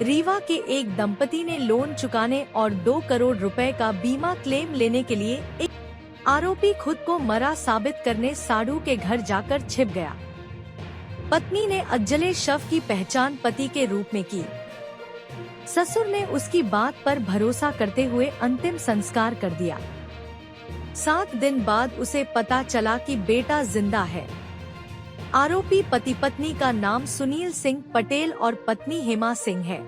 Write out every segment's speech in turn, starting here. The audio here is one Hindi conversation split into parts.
रीवा के एक दंपति ने लोन चुकाने और 2 करोड़ रुपए का बीमा क्लेम लेने के लिए एक आरोपी खुद को मरा साबित करने साडू के घर जाकर छिप गया। पत्नी ने अज्जले शव की पहचान पति के रूप में की। ससुर ने उसकी बात पर भरोसा करते हुए अंतिम संस्कार कर दिया। 7 दिन बाद उसे पता चला कि बेटा जिंदा है। आरोपी पति पत्नी का नाम सुनील सिंह पटेल और पत्नी हेमा सिंह है।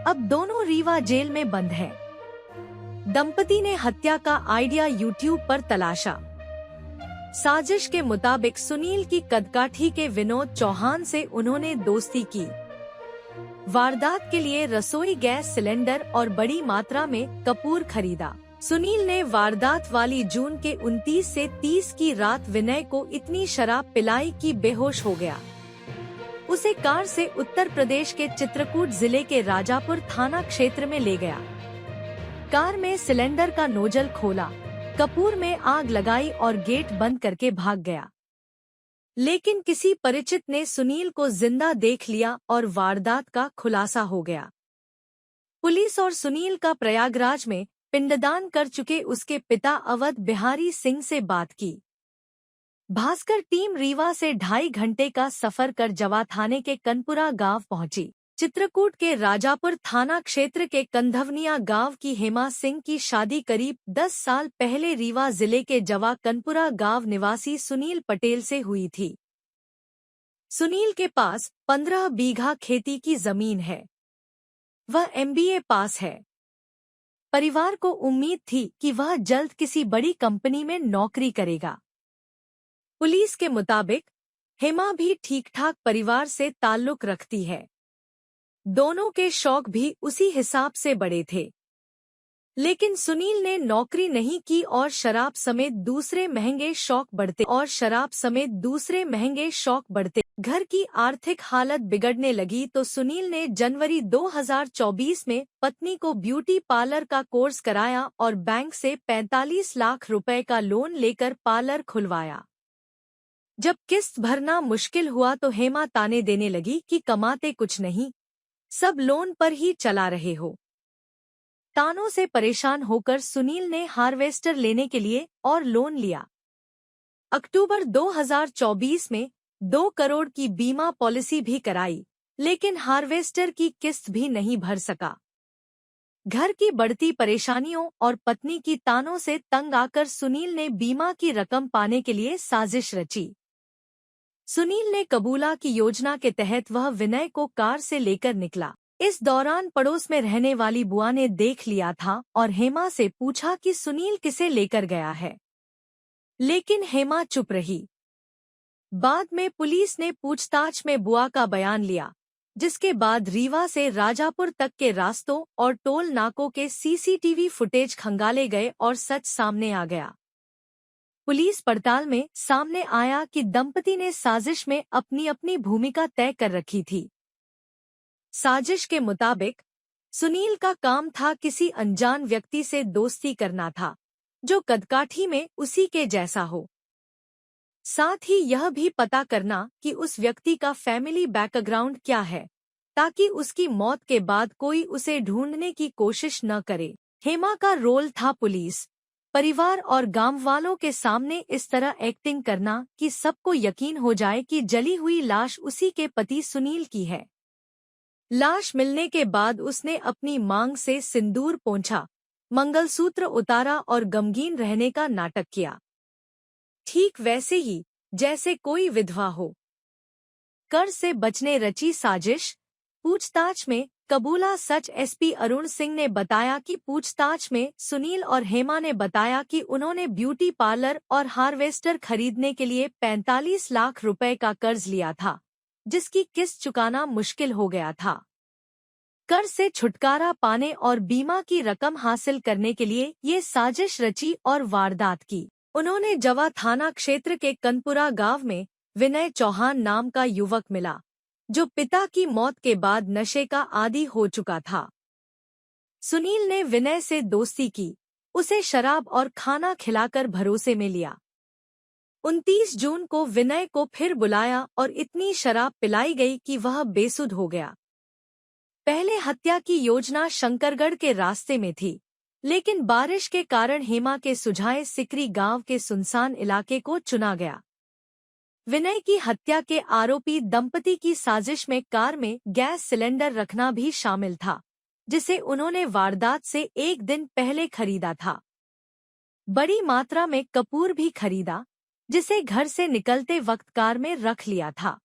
अब दोनों रीवा जेल में बंद हैं। दंपति ने हत्या का आइडिया यूट्यूब पर तलाशा। साजिश के मुताबिक सुनील की कदकाठी के विनोद चौहान से उन्होंने दोस्ती की। वारदात के लिए रसोई गैस सिलेंडर और बड़ी मात्रा में कपूर खरीदा। सुनील ने वारदात वाली जून के 29 से 30 की रात विनय को इतनी शराब पिलाई कि बेहोश हो गया। उसे कार से उत्तर प्रदेश के चित्रकूट जिले के राजापुर थाना क्षेत्र में ले गया। कार में सिलेंडर का नोजल खोला, कपूर में आग लगाई और गेट बंद करके भाग गया। लेकिन किसी परिचित ने सुनील को जिंदा देख लिया और वारदात का खुलासा हो गया। पुलिस और सुनील का प्रयागराज में पिंडदान कर चुके उसके पिता अवध बिहारी सिंह से बात की। भास्कर टीम रीवा से 2.5 घंटे का सफर कर जवा थाने के कनपुरा गांव पहुंची। चित्रकूट के राजापुर थाना क्षेत्र के कंधवनिया गांव की हेमा सिंह की शादी करीब 10 साल पहले रीवा जिले के जवा कनपुरा गांव निवासी सुनील पटेल से हुई थी। सुनील के पास 15 बीघा खेती की जमीन है। वह MBA पास है। परिवार को उम्मीद थी कि वह जल्द किसी बड़ी कंपनी में नौकरी करेगा। पुलिस के मुताबिक हेमा भी ठीक-ठाक परिवार से ताल्लुक रखती है। दोनों के शौक भी उसी हिसाब से बड़े थे। लेकिन सुनील ने नौकरी नहीं की और शराब समेत दूसरे महंगे शौक बढ़ते। घर की आर्थिक हालत बिगड़ने लगी तो सुनील ने जनवरी 2024 में पत्नी को ब्यूटी पार्लर का कोर्स कराया और बैंक से 45 लाख रुपए का लोन लेकर पार्लर खुलवाया। जब किस्त भरना मुश्किल हुआ तो हेमा ताने देने लगी कि कमाते कुछ नहीं, सब लोन पर ही चला रहे हो। तानों से परेशान होकर सुनील ने हार्वेस्टर लेने के लिए और लोन लिया। अक्टूबर 2024 में 2 करोड़ की बीमा पॉलिसी भी कराई, लेकिन हार्वेस्टर की किस्त भी नहीं भर सका। घर की बढ़ती परेशानियों और पत्नी की तानों से तंग आकर सुनील ने बीमा की रकम पाने के लिए साजिश रची। सुनील ने कबूला की योजना के तहत वह विनय को कार से लेकर निकला। इस दौरान पड़ोस में रहने वाली बुआ ने देख लिया था और हेमा से पूछा कि सुनील किसे लेकर गया है, लेकिन हेमा चुप रही। बाद में पुलिस ने पूछताछ में बुआ का बयान लिया, जिसके बाद रीवा से राजापुर तक के रास्तों और टोल नाकों के CCTV फुटेज खंगाले गए और सच सामने आ गया। पुलिस पड़ताल में सामने आया कि दंपति ने साजिश में अपनी अपनी भूमिका तय कर रखी थी। साजिश के मुताबिक सुनील का काम था किसी अनजान व्यक्ति से दोस्ती करना था, जो कदकाठी में उसी के जैसा हो। साथ ही यह भी पता करना कि उस व्यक्ति का फैमिली बैकग्राउंड क्या है, ताकि उसकी मौत के बाद कोई उसे ढूंढने की कोशिश न करे। हेमा का रोल था पुलिस, परिवार और गांव वालों के सामने इस तरह एक्टिंग करना कि सबको यकीन हो जाए कि जली हुई लाश उसी के पति सुनील की है। लाश मिलने के बाद उसने अपनी मांग से सिंदूर पोंछा, मंगलसूत्र उतारा और गमगीन रहने का नाटक किया, ठीक वैसे ही जैसे कोई विधवा हो। कर से बचने रची साजिश। पूछताछ में कबूला सच SP अरुण सिंह ने बताया कि पूछताछ में सुनील और हेमा ने बताया कि उन्होंने ब्यूटी पार्लर और हार्वेस्टर खरीदने के लिए 45 लाख रुपए का कर्ज लिया था, जिसकी किस्त चुकाना मुश्किल हो गया था। कर से छुटकारा पाने और बीमा की रकम हासिल करने के लिए ये साजिश रची और वारदात की। उन्होंने जवा थाना क्षेत्र के कनपुरा गांव में विनय चौहान नाम का युवक मिला, जो पिता की मौत के बाद नशे का आदी हो चुका था। सुनील ने विनय से दोस्ती की, उसे शराब और खाना खिलाकर भरोसे में लिया। 29 जून को विनय को फिर बुलाया और इतनी शराब पिलाई गई कि वह बेसुध हो गया। पहले हत्या की योजना शंकरगढ़ के रास्ते में थी, लेकिन बारिश के कारण हेमा के सुझाए सिकरी गांव के सुनसान इलाके को चुना गया। विनय की हत्या के आरोपी दंपति की साजिश में कार में गैस सिलेंडर रखना भी शामिल था, जिसे उन्होंने वारदात से एक दिन पहले खरीदा था। बड़ी मात्रा में कपूर भी खरीदा, जिसे घर से निकलते वक्त कार में रख लिया था।